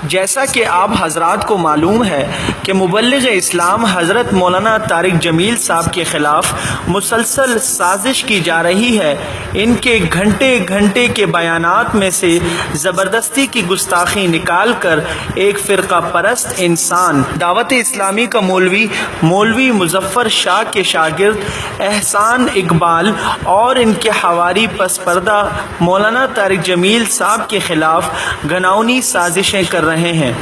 جیسا کہ آپ حضرات کو معلوم ہے کہ مبلغ اسلام حضرت مولانا طارق جمیل صاحب کے خلاف مسلسل سازش کی جا رہی ہے۔ ان کے گھنٹے گھنٹے کے بیانات میں سے زبردستی کی گستاخی نکال کر ایک فرقہ پرست انسان دعوت اسلامی کا مولوی مظفر شاہ کے شاگرد احسان اقبال اور ان کے حواری پس پردہ مولانا طارق جمیل صاحب کے خلاف گھناؤنی سازشیں کر رہے ہیں۔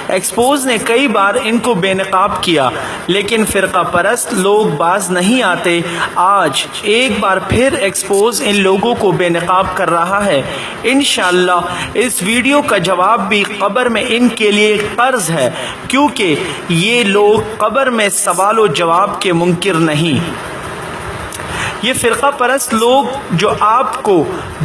ایکسپوز نے کئی بار ان کو بے نقاب کیا، لیکن فرقہ پرست لوگ باز نہیں آتے۔ آج ایک بار پھر ایکسپوز ان لوگوں کو بے نقاب کر رہا ہے۔ انشاءاللہ اس ویڈیو کا جواب بھی قبر میں ان کے لیے قرض ہے، کیونکہ یہ لوگ قبر میں سوال و جواب کے منکر نہیں۔ یہ فرقہ پرست لوگ جو آپ کو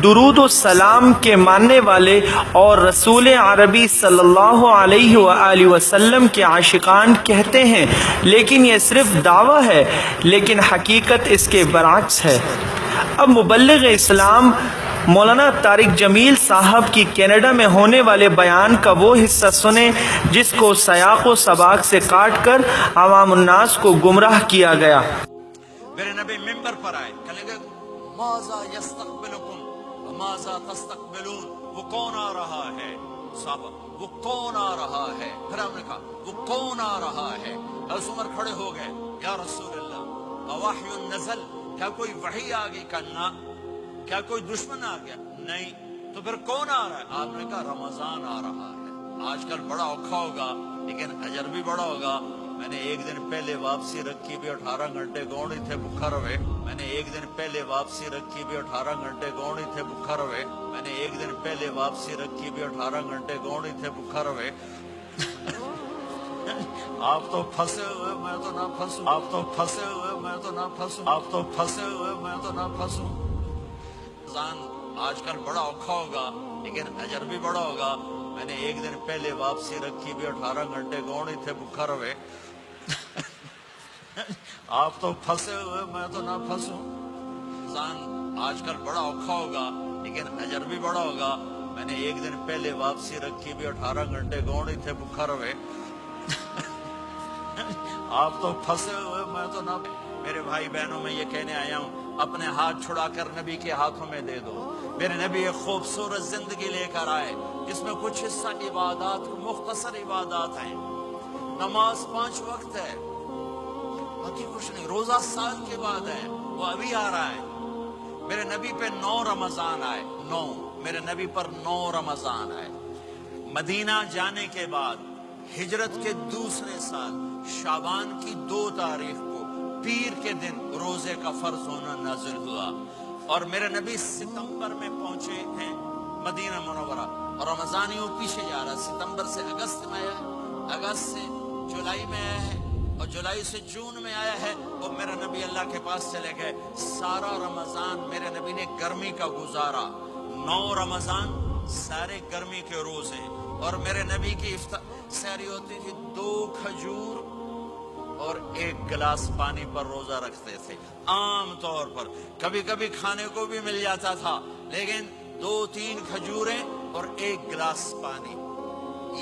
درود و سلام کے ماننے والے اور رسول عربی صلی اللہ علیہ وآلہ وسلم کے عاشقان کہتے ہیں، لیکن یہ صرف دعویٰ ہے، لیکن حقیقت اس کے برعکس ہے۔ اب مبلغ اسلام مولانا طارق جمیل صاحب کی کینیڈا میں ہونے والے بیان کا وہ حصہ سنیں جس کو سیاق و سباق سے کاٹ کر عوام الناس کو گمراہ کیا گیا۔ میرے نبی ممبر پر آئے، کہنے گے ماذا یستقبلکم وماذا تستقبلون، وہ کون آ رہا ہے؟ صحابہ وہ کون آ رہا ہے؟ پھر ہم نے کہا وہ کون آ رہا ہے؟ حضرت عمر کھڑے ہو گئے، یا رسول اللہ اوحی نزل، کیا کوئی وحی آ گئی؟ کہا کیا کوئی دشمن آ گیا؟ نہیں۔ تو پھر کون آ رہا ہے؟ آپ نے کہا رمضان آ رہا ہے۔ آج کل بڑا اوکھا ہوگا لیکن اجر بھی بڑا ہوگا۔ میں نے ایک دن پہلے واپسی رکھی بھی 18 گھنٹے گونی تھے بکھا روے۔ میں نے ایک دن پہلے واپسی رکھی بھی 18 گھنٹے گونی تھے بکھا روے۔ میں نے ایک دن پہلے واپسی رکھی بھی 18 گھنٹے گونی تھے بکھا روے۔ آپ تو پھنسے ہوئے میں تو نہ پھنسوں، آپ تو پھنسے ہوئے میں تو نہ پھنسوں، آپ تو پھنسے ہوئے میں تو نہ پھنسوں۔ آج کل بڑا اوکھا ہوگا لیکن اجر بھی بڑا ہوگا۔ میں نے ایک دن پہلے واپسی رکھی بھی 18 گھنٹے گونی تھے بکھا روے۔ آپ تو پھنسے ہوئے میں تو نہ پھنسوں۔ آج کل بڑا اوکھا ہوگا لیکن اجر بھی بڑا ہوگا۔ میں نے ایک دن پہلے واپسی رکھی بھی 18 گھنٹے گونی تھے بکھا روے۔ آپ تو پھنسے ہوئے میں تو نہ۔ میرے بھائی بہنوں میں یہ کہنے آیا ہوں، اپنے ہاتھ چھڑا کر نبی کے ہاتھوں میں دے دو۔ میرے نبی ایک خوبصورت زندگی لے کر آئے جس میں کچھ حصہ عبادات، مختصر عبادات ہیں۔ نماز 5 وقت ہے، باقی کچھ نہیں۔ روزہ سال کے بعد ہے، وہ ابھی آ رہا ہے۔ میرے نبی پہ 9 رمضان آئے، 9 میرے نبی پر 9 رمضان آئے۔ مدینہ جانے کے بعد ہجرت کے دوسرے سال شعبان کی 2 تاریخ کو پیر کے دن روزے کا فرض ہونا نازل ہوا، اور میرے نبی ستمبر میں پہنچے ہیں مدینہ منورہ، اور رمضان ہی وہ پیچھے جا رہا۔ ستمبر سے اگست میں آیا ہے، اگست سے جولائی میں آیا ہے، اور جولائی سے جون میں آیا ہے۔ اور میرے نبی اللہ کے پاس چلے گئے۔ سارا رمضان میرے نبی نے گرمی کا گزارا۔ 9 رمضان سارے گرمی کے روزے، اور میرے نبی کی سحری ہوتی تھی 2 کھجور اور 1 گلاس پانی پر روزہ رکھتے تھے عام طور پر۔ کبھی کبھی کھانے کو بھی مل جاتا تھا، لیکن 2-3 کھجوریں اور 1 گلاس پانی۔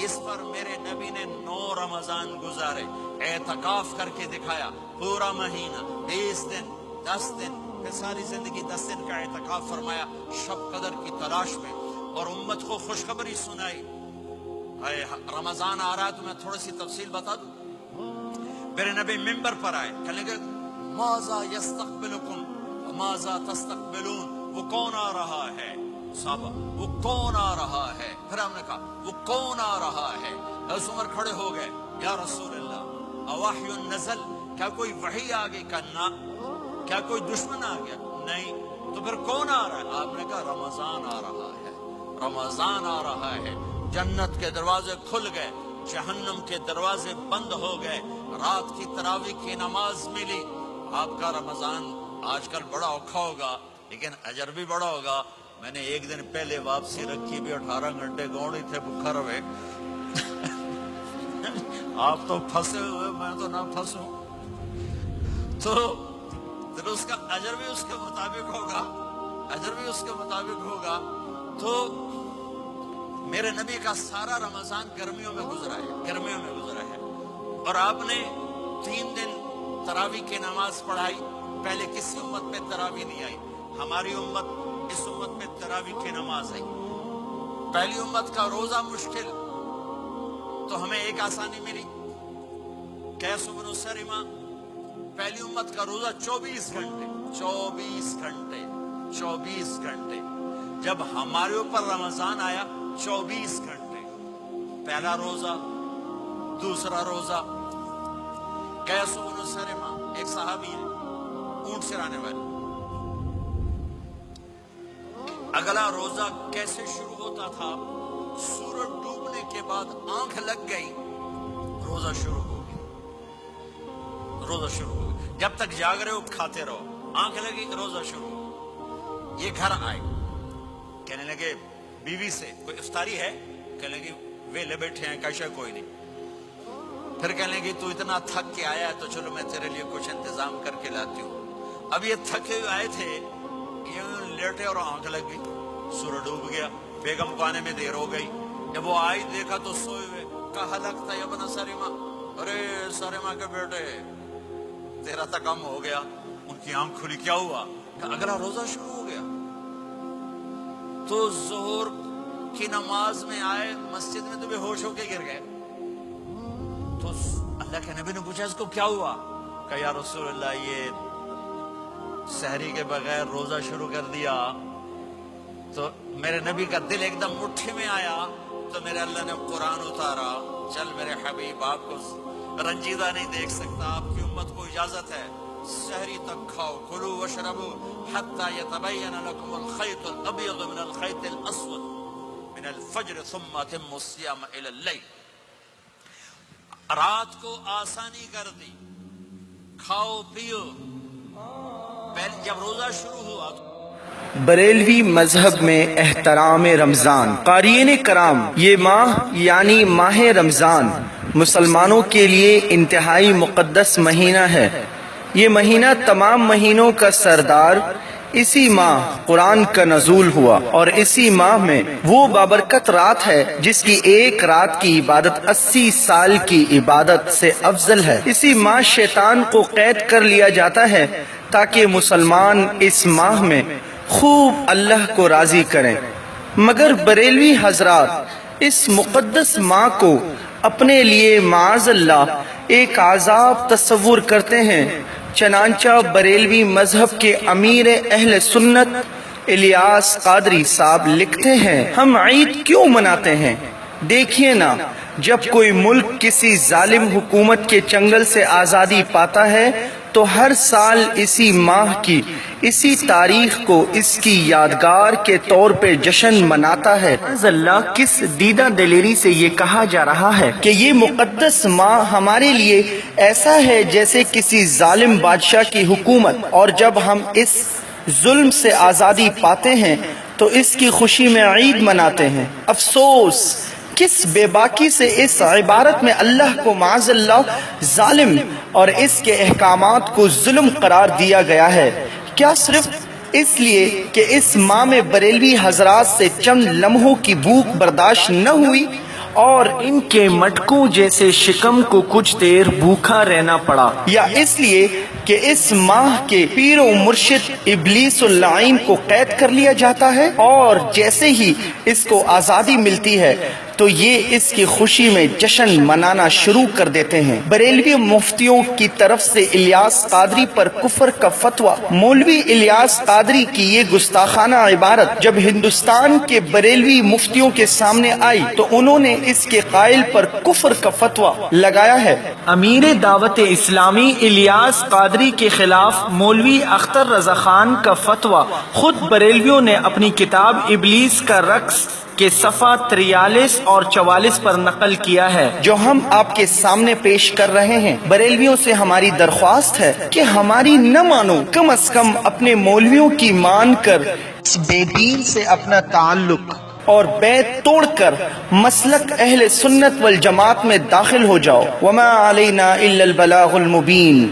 اس پر میرے نبی نے 9 رمضان گزارے، اعتکاف کر کے دکھایا۔ پورا مہینہ 20 دن 10 دن، پھر ساری زندگی 10 دن کا اعتکاف فرمایا شب قدر کی تلاش میں، اور امت کو خوشخبری سنائی۔ رمضان آ رہا ہے تو میں تھوڑی سی تفصیل بتا دوں۔ میرے نبی ممبر پر آئے، کہنے گے ماذا یستقبلکم وماذا تستقبلون، وہ کون آ رہا ہے؟ صحابہ وہ کون آ رہا ہے؟ پھر ہم نے کہا وہ کون آ رہا ہے؟ حضرت عمر کھڑے ہو گئے، یا رسول اللہ اوحی نزل، کیا کوئی وحی آ گئی؟ کہا کیا کوئی دشمن آ گیا؟ نہیں۔ تو پھر کون آ رہا ہے؟ آپ نے کہا رمضان آ رہا ہے، رمضان آ رہا ہے۔ جنت کے دروازے کھل گئے، جہنم کے دروازے بند ہو گئے، رات کی تراویح کی نماز ملی۔ آپ کا رمضان آج کل بڑا اوکھا ہوگا لیکن اجر بھی بڑا ہوگا۔ میں نے ایک دن پہلے واپسی رکھی بھی 18 گھنٹے گونی تھے بکھا روے۔ آپ تو پھنسے ہوئے میں تو نہ پھنسوں۔ تو پھر اس کا اجر بھی اس کے مطابق ہوگا، اجر بھی اس کے مطابق ہوگا۔ تو میرے نبی کا سارا رمضان گرمیوں میں گزرا ہے اور آپ نے 3 دن تراویح کی نماز پڑھائی. پہلے کسی امت میں تراویح نہیں آئی. ہماری امت، اس امت میں تراویح کی نماز آئی. پہلی امت کا روزہ مشکل تو ہمیں ایک آسانی ملی. قیس بن سرمہ، پہلی امت کا روزہ 24 گھنٹے. جب ہمارے اوپر رمضان آیا 24 گھنٹے. پہلا روزہ، دوسرا روزہ. قیس بن سرمہ ایک صحابی ہے، اونٹ چرانے والے. اگلا روزہ کیسے شروع ہوتا تھا؟ سورج ڈوبنے کے بعد آنکھ لگ گئی، روزہ شروع ہو گیا. جب تک جاگ رہے ہو کھاتے رہو. آنکھ لگی، روزہ شروع ہو. یہ گھر آئے، کہنے لگے بیوی سے کوئی افطاری ہے؟ کہنے لگے ویلے بیٹھے ہیں، کیسا کوئی نہیں. پھر کہنے لگے تو اتنا تھک کے آیا ہے تو چلو میں تیرے لیے کچھ انتظام کر کے لاتی ہوں. اب یہ تھکے ہوئے آئے تھے، یہ لیٹے اور آنکھ لگ گئی، سورج ڈوب گیا. بیگم کو آنے میں دیر ہو گئی. جب وہ آئی دیکھا تو سوئے ہوئے. کہا لگتا ہے ابن سرمہ، ارے سرمہ کے بیٹے تیرا تو کم ہو گیا. ان کی آنکھ کھلی، کیا ہوا؟ کہ اگلا روزہ شروع ہو گیا. تو ظہر کی نماز میں آئے، مسجد میں تو بے ہوش ہو کے گر گئے. تو اللہ کے نبی نے پوچھا اس کو کیا ہوا؟ کہ یا رسول اللہ یہ سحری کے بغیر روزہ شروع کر دیا. تو میرے نبی کا دل ایک دم مٹھی میں آیا. تو میرے اللہ نے قرآن اتارا، چل میرے حبیب آپ کو رنجیدہ نہیں دیکھ سکتا، آپ کی امت کو اجازت ہے سحری تک کھاؤ، کلوا واشربوا حتی یتبین لکم الخیط الابیض من الخیط الاسود من الفجر ثم اتموا الصیام الی اللیل. رات کو آسانی کر دی، کھاؤ پیو. پہلے جب روزہ شروع ہوا بریلوی مذہب میں احترام رمضان. قارئین کرام، یہ ماہ یعنی ماہ رمضان مسلمانوں کے لیے انتہائی مقدس مہینہ ہے. یہ مہینہ تمام مہینوں کا سردار. اسی ماہ قرآن کا نزول ہوا اور اسی ماہ میں وہ بابرکت رات ہے جس کی ایک رات کی عبادت 80 سال کی عبادت سے افضل ہے. اسی ماہ شیطان کو قید کر لیا جاتا ہے تاکہ مسلمان اس ماہ میں خوب اللہ کو راضی کریں. مگر بریلوی حضرات اس مقدس ماہ کو اپنے لیے معاذ اللہ ایک عذاب تصور کرتے ہیں. چنانچہ بریلوی مذہب کے امیر اہل سنت الیاس قادری صاحب لکھتے ہیں، ہم عید کیوں مناتے ہیں؟ دیکھیے نا، جب کوئی ملک کسی ظالم حکومت کے چنگل سے آزادی پاتا ہے تو ہر سال اسی ماہ کی اسی تاریخ کو اس کی یادگار کے طور پہ جشن مناتا ہے. اللہ کس دیدہ دلیری سے یہ کہا جا رہا ہے کہ یہ مقدس ماہ ہمارے لیے ایسا ہے جیسے کسی ظالم بادشاہ کی حکومت، اور جب ہم اس ظلم سے آزادی پاتے ہیں تو اس کی خوشی میں عید مناتے ہیں. افسوس کس بے باکی سے اس عبارت میں اللہ کو معاذ اللہ ظالم اور اس کے احکامات کو ظلم قرار دیا گیا ہے. کیا صرف اس لیے کہ اس ماہ میں بریلوی حضرات سے چند لمحوں کی بھوک برداشت نہ ہوئی اور ان کے مٹکوں جیسے شکم کو کچھ دیر بھوکا رہنا پڑا، یا اس لیے کہ اس ماہ کے پیر و مرشد ابلیس اللعین کو قید کر لیا جاتا ہے اور جیسے ہی اس کو آزادی ملتی ہے تو یہ اس کی خوشی میں جشن منانا شروع کر دیتے ہیں. بریلوی مفتیوں کی طرف سے الیاس قادری پر کفر کا فتویٰ. مولوی الیاس قادری کی یہ گستاخانہ عبارت جب ہندوستان کے بریلوی مفتیوں کے سامنے آئی تو انہوں نے اس کے قائل پر کفر کا فتویٰ لگایا ہے. امیر دعوت اسلامی الیاس قادری کے خلاف مولوی اختر رضا خان کا فتویٰ خود بریلویوں نے اپنی کتاب ابلیس کا رقص کے صفحہ 43 اور 44 پر نقل کیا ہے، جو ہم آپ کے سامنے پیش کر رہے ہیں. بریلویوں سے ہماری درخواست ہے کہ ہماری نہ مانو، کم از کم اپنے مولویوں کی مان کر اس بے دین سے اپنا تعلق اور بیعت توڑ کر مسلک اہل سنت والجماعت میں داخل ہو جاؤ. وما علینا الا البلاغ المبین.